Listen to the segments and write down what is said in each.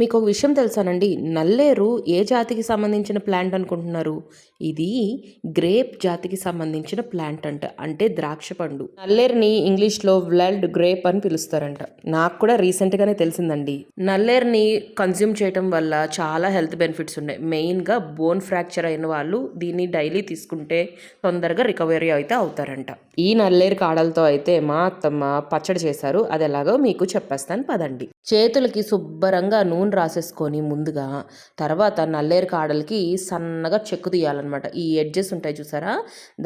మీకు ఒక విషయం తెలుసానండి? నల్లేరు ఏ జాతికి సంబంధించిన ప్లాంట్ అనుకుంటున్నారు? ఇది గ్రేప్ జాతికి సంబంధించిన ప్లాంట్ అంట. అంటే ద్రాక్ష పండు. నల్లేరుని ఇంగ్లీష్‌లో వైల్డ్ గ్రేప్ అని పిలుస్తారంట. నాకు కూడా రీసెంట్‌గానే తెలిసిందండి. నల్లేరుని కన్జ్యూమ్ చేయటం వల్ల చాలా హెల్త్ బెనిఫిట్స్ ఉన్నాయి. మెయిన్‌గా బోన్ ఫ్రాక్చర్ అయిన వాళ్ళు దీన్ని డైలీ తీసుకుంటే తొందరగా రికవరీ అయితే అవుతారంట. ఈ నల్లేరు కాడలతో అయితే మా అత్తమ్మ పచ్చడి చేశారు. అది ఎలాగో మీకు చెప్పేస్తాను పదండి. చేతులకి శుభ్రంగా నూనె రాసేసుకొని ముందుగా తర్వాత నల్లేరు కాడలకి సన్నగా చెక్కు తీయాలన్నమాట. ఈ ఎడ్జెస్ ఉంటాయి చూసారా,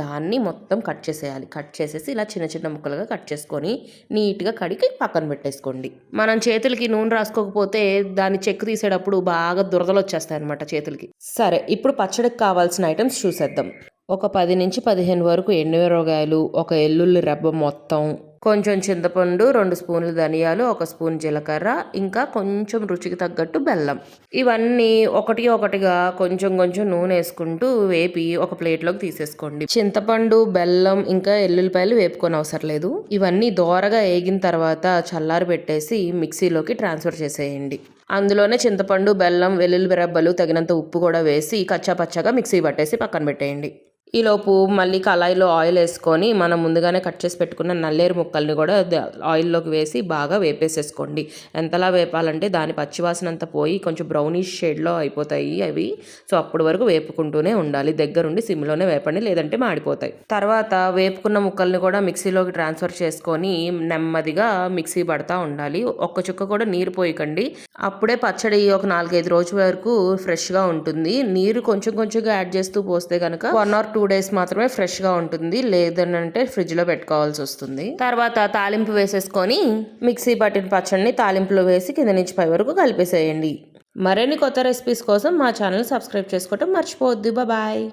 దాన్ని మొత్తం కట్ చేసేయాలి. కట్ చేసేసి ఇలా చిన్న చిన్న ముక్కలుగా కట్ చేసుకొని నీట్గా కడిగి పక్కన పెట్టేసుకోండి. మనం చేతులకి నూనె రాసుకోకపోతే దాన్ని చెక్కు తీసేటప్పుడు బాగా దురదలు వచ్చేస్తాయి అనమాట చేతులకి. సరే, ఇప్పుడు పచ్చడికి కావాల్సిన ఐటమ్స్ చూసేద్దాం. ఒక 10 నుంచి 15 వరకు ఎండుమిరపకాయలు, ఒక ఎల్లుల్లి రెబ్బ మొత్తం, కొంచెం చింతపండు, 2 స్పూన్లు ధనియాలు, 1 స్పూన్ జీలకర్ర, ఇంకా కొంచెం రుచికి తగ్గట్టు బెల్లం. ఇవన్నీ ఒకటిగా కొంచెం కొంచెం నూనె వేసుకుంటూ వేపి ఒక ప్లేట్లోకి తీసేసుకోండి. చింతపండు, బెల్లం ఇంకా ఎల్లుల్లిపాయలు వేపుకొని అవసరం లేదు. ఇవన్నీ దోరగా వేగిన తర్వాత చల్లారి పెట్టేసి మిక్సీలోకి ట్రాన్స్ఫర్ చేసేయండి. అందులోనే చింతపండు, బెల్లం, వెల్లుల్లి రెబ్బలు, తగినంత ఉప్పు కూడా వేసి కచ్చా పచ్చగా మిక్సీ పట్టేసి పక్కన పెట్టేయండి. ఈలోపు మళ్ళీ కళాయిలో ఆయిల్ వేసుకొని మనం ముందుగానే కట్ చేసి పెట్టుకున్న నల్లేరు ముక్కల్ని కూడా ఆయిల్లోకి వేసి బాగా వేపేసేసుకోండి. ఎంతలా వేపాలంటే దాని పచ్చివాసన అంతా పోయి కొంచెం బ్రౌనిష్ షేడ్లో అయిపోతాయి అవి. సో అప్పటి వరకు వేపుకుంటూనే ఉండాలి. దగ్గరుండి సిమ్లోనే వేపండి, లేదంటే మాడిపోతాయి. తర్వాత వేపుకున్న ముక్కల్ని కూడా మిక్సీలోకి ట్రాన్స్ఫర్ చేసుకొని నెమ్మదిగా మిక్సీ పడతా ఉండాలి. ఒక్క చుక్క కూడా నీరు పోయకండి. అప్పుడే పచ్చడి ఒక 4-5 రోజుల వరకు ఫ్రెష్గా ఉంటుంది. నీరు కొంచెం కొంచెంగా యాడ్ చేస్తూ పోస్తే కనుక 1 or 2 days మాత్రమే ఫ్రెష్గా ఉంటుంది. లేదనంటే ఫ్రిడ్జ్లో పెట్టుకోవాల్సి వస్తుంది. తర్వాత తాలింపు వేసేసుకొని మిక్సీ పట్టిన పచ్చడిని తాలింపులో వేసి కింద నుంచి పై వరకు కలిపేసేయండి. మరిన్ని కొత్త రెసిపీస్ కోసం మా ఛానల్ సబ్స్క్రైబ్ చేసుకోవటం మర్చిపోవద్దు. బాయ్.